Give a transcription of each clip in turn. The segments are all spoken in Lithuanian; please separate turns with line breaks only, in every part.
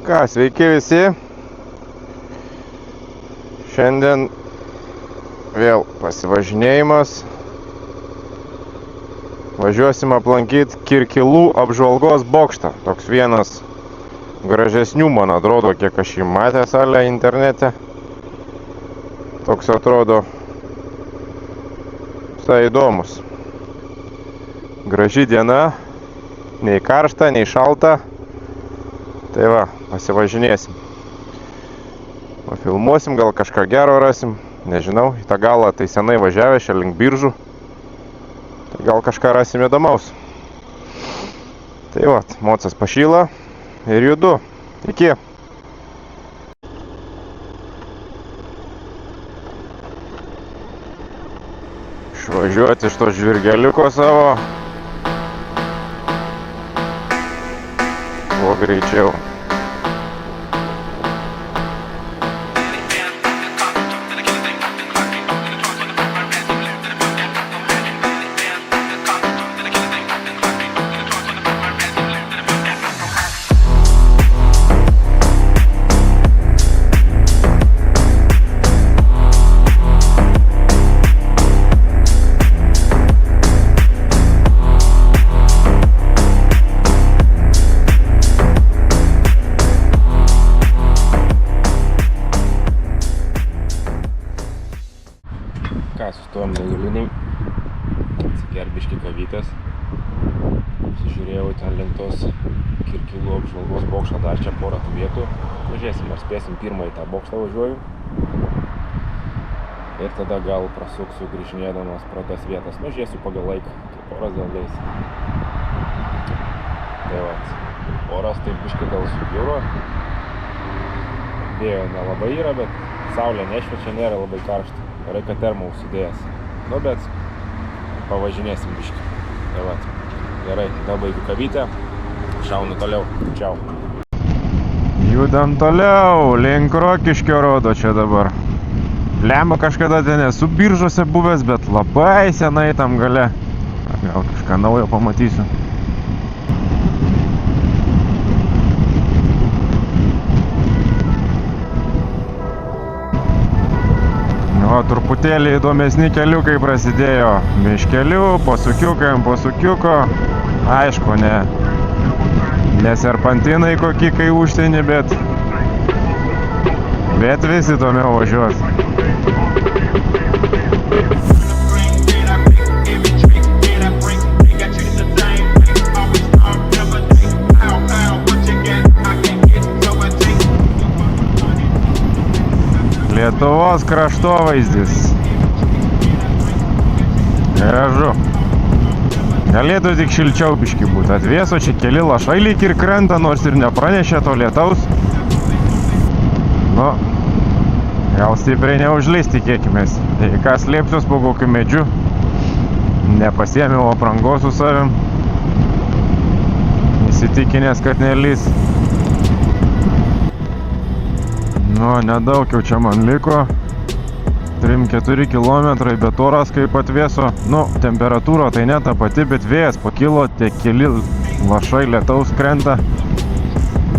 Ką, sveiki visi. Šiandien vėl pasivažinėjimas. Važiuosim aplankyti Kirkilų apžvalgos bokštą. Toks vienas gražesnių, man atrodo, kiek aš jį matęs salę internete. Toks atrodo visai įdomus. Graži diena, nei karšta, nei šalta. Tai va, pasivažinėsim. Pafilmuosim, gal kažką gero rasim. Nežinau, į tą galą tai senai važiavę, čia link Biržų. Tai gal kažką rasim įdomaus. Tai va, mocas pašyla ir judu. Iki. Išvažiuoti iš to žvirgeliuko savo. Kuo greičiau. Ką, sustojom Dauguliniai, atsigerbiški kavytės. Žiūrėjau ten link tos Kirkilų apžvalgos bokštą, dar čia porą tų vietų. Važiuosim, ar spėsim pirmą į tą bokštą važiuoju. Ir tada gal prasuksiu grįžinėdamas pro tas vietas. Žiūrėsiu pagal laiką, kaip oras gal leis. Tai vat, oras taip biškai gal subjuro. Vėjo nelabai yra, bet saulė nešviečia, nėra labai karšta. Gerai, kad termą užsidėjęs. Nu, bet pavažinėsim biškį. Tai vat, gerai, dabaigiu kavytę. Šaunu toliau. Čiau. Judam toliau. Link Rokiškio rodo čia dabar. Lemba kažkada ten esu Biržuose buvęs, bet labai senai tam gale. Gal kažką naujo pamatysiu. O truputėlį įdomesni keliukai prasidėjo. Miškelių, posukiuko. Aišku, ne serpantinai kokie kai užsienį, bet vis įdomiau važiuos. Lietuvos kraštovaizdis. Gražu. Galėtų tik šilčiau biški būti. Atvėso čia keli lašai lyg ir krenta, nors ir nepranešė to lietaus. Nu, gal stipriai neužleis, tikėkimės. Jei ką slėpsiuos po kokiu medžiu. Nepasiėmiau aprangos su savim. Įsitikinęs, kad nelys. Nu, nedaug jau čia man liko. 3-4 kilometrai, bet oras kaip atvėso. Nu, temperatūra tai ne ta pati, bet vėjas pakilo, tie keli lašai lietaus krenta.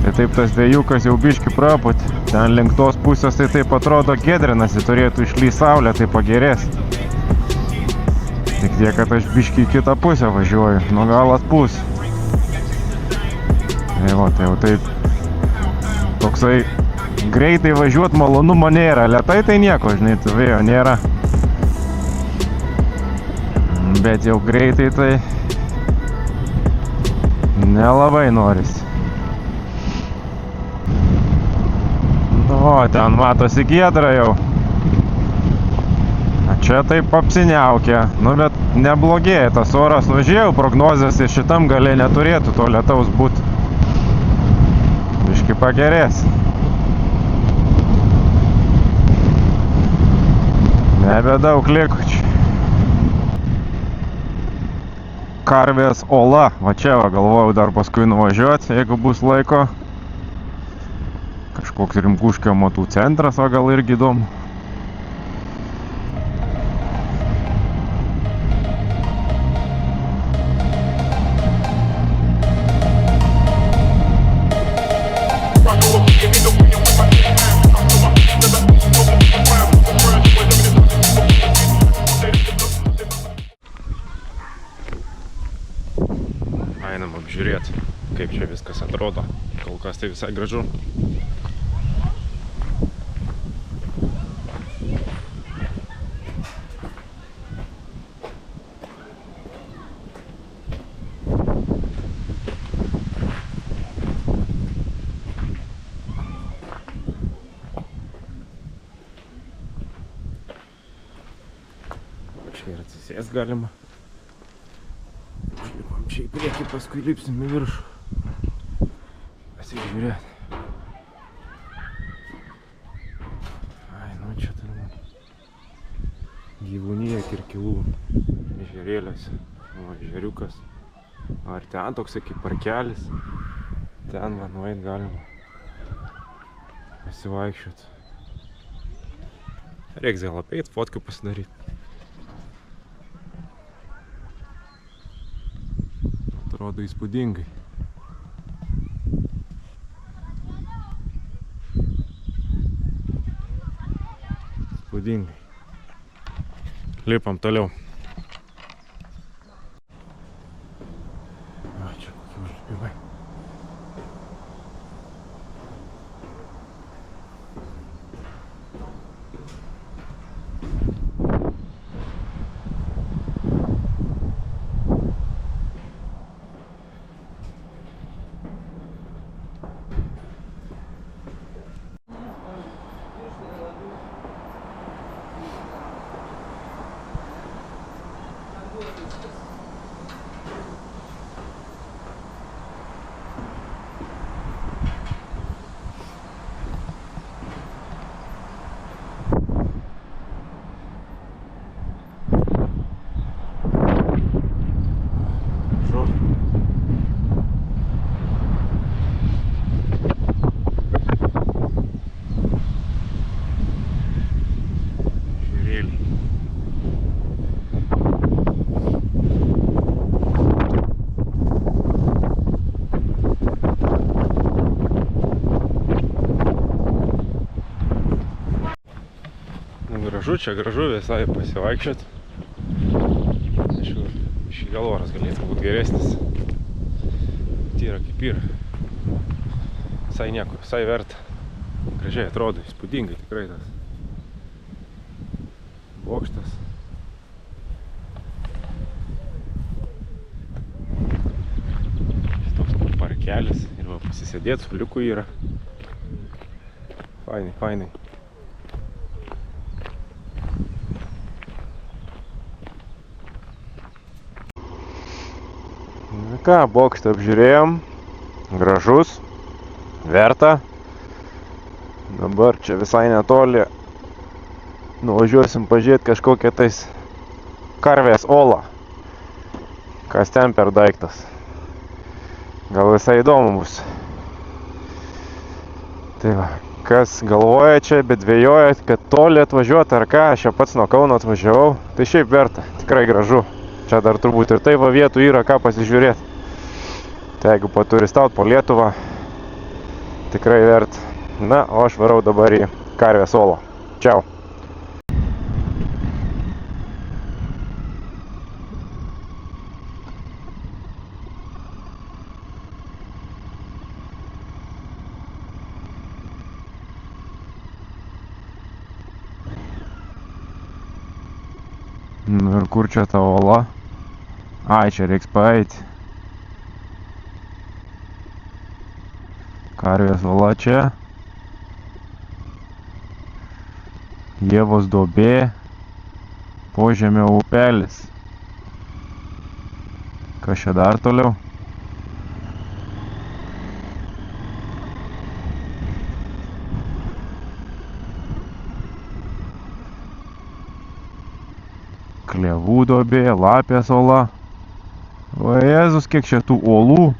Tai taip tas vėjukas jau biški praput. Ten link tos pusės tai taip atrodo giedrinasi, turėtų išlys saulė, tai pagerės. Tik tiek, kad aš biški į kitą pusę važiuoju, nu gal atpūs. Tai va, tai jau taip toksai greitai važiuot malonumo nėra, lėtai tai nieko, žinai, tu vėjo nėra. Bet jau greitai tai nelabai norisi. O, ten matosi giedra jau. Čia taip apsiniaukia, nu bet neblogėja tas oras, nužiūrėjau prognozės ir šitam gale neturėtų to lietaus būti. Biški pagerės. Nebedaug likučių. Karvės ola. Va čia va, galvojau dar paskui nuvažiuoti, jeigu bus laiko. Kažkoks Rimkuškio matų centras, o gal irgi įdomu.
Rock
čia viskas atrodo. Kol kas tai visai gražu. Čia ir atsisės galima. Lipam čia į priekį, paskui lipsim į viršų. Pasižiūrėt. Ai, nu čia ten gyvūnija Kirkilų ežerėliuose. O, ežeriukas. Ar ten toksai kaip parkelis. Ten va nueit galima pasivaikščiot. Reiks gal apeit, fotkių pasidaryt. Atrodo įspūdingai. Įspūdingai. Lipam toliau. A, čia kokie užlipimai. Gražu, čia gražu visai pasivaikščiot. Aišku, šį gal oras galėtų būti geresnis. Tyra kaip yra. Visai nieko, visai verta. Gražiai atrodo, įspūdingai tikrai tas bokštas. Toks parkelis ir va pasisėdėt, suoliukų yra. Fainai, fainai. Ką, bokštą apžiūrėjom, gražus, verta. Dabar čia visai netoli nuvažiuosim pažiūrėti kažkokią tais karvės olą. Kas ten per daiktas. Gal visai įdomu bus. Tai va, kas galvoja čia, bet dvejojat, kad toli atvažiuoti ar ką, aš čia pats nuo Kauno atvažiavau, tai šiaip verta, tikrai gražu. Čia dar turbūt ir taip va vietų yra ką pasižiūrėti. Tai jeigu paturistaut po Lietuvą, tikrai verta. Na, o aš varau dabar į karvės olą. Čiau. Nu ir kur čia ta ola? Ai, čia reiks paeiti. Karvės ola čia. Ievos duobė. Požemio upelis. Kas čia dar toliau? Klevų duobė, Lapės ola. O Jėzus, kiek čia tų olų.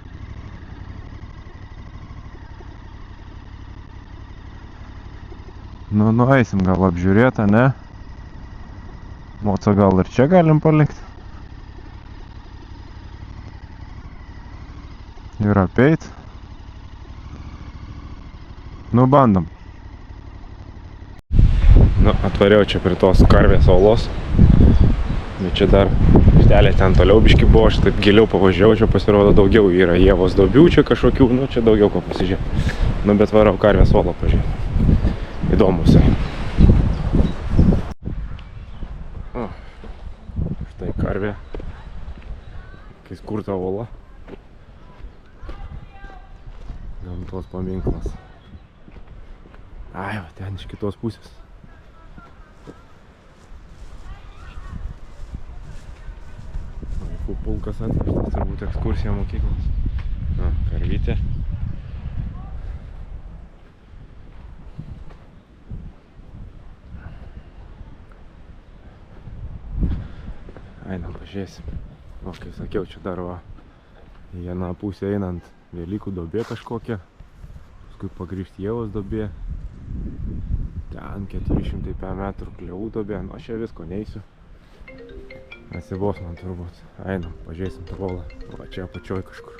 Nu, nueisim gal apžiūrėtą, ne? Moco gal ir čia galim palikti. Ir apeit. Nu, bandom. Nu, atvariau čia prie tos karvės olos. Bet čia dar aikštelė ten toliau biški buvo, aš taip giliau pavažiavau, čia pasirodo daugiau yra ievos duobių čia kažkokių, nu čia daugiau ko pasižiūrėti. Nu bet varau karvės olą pažiūrėti. Įdomus. O, štai karvė. Kai skurta ola. Gamtos paminklas. Ai, va, ten iš kitos pusės. Vaikų pulkas atvežtas, turbūt ekskursija mokyklos. Na, karvytė. Einam, pažiūrėsim. O, kaip sakiau, čia dar va, į vieną pusę einant Velykų duobė kažkokia. Paskui pagrįžti Ievos duobė. Ten 400 metrų klevų duobė. Nu, aš čia visko neįsiu. Atsibos man turbūt. Einam, pažiūrėsim tą volą. Va, čia apačioj kažkur.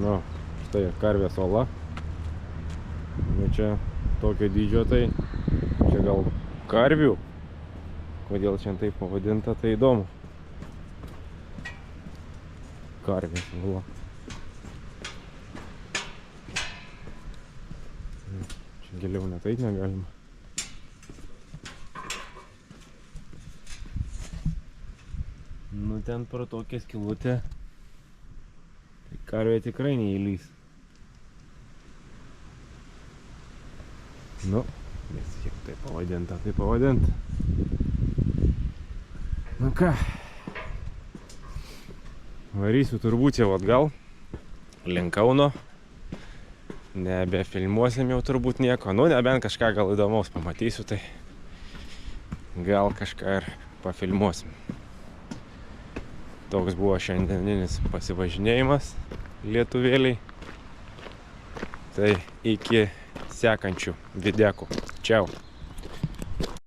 Nu, štai karvės ola. Nu, čia tokio dydžio tai. Čia gal karvių. Kodėl čia taip pavadinta, tai įdomu. Karvės ola. Čia giliau net eit negalima. Nu ten pro tokią skylutę. Tai karvė tikrai neįlys. Nu, nes jau tai pavadinta, tai pavadinta. Nu ką, varysiu turbūt jau atgal, link Kauno, nebefilmuosim jau turbūt nieko, nu nebent kažką gal įdomaus pamatysiu, tai gal kažką ir pafilmuosim. Toks buvo šiandieninis pasivažinėjimas lietuvėliai, tai iki sekančių videkų. Čiau.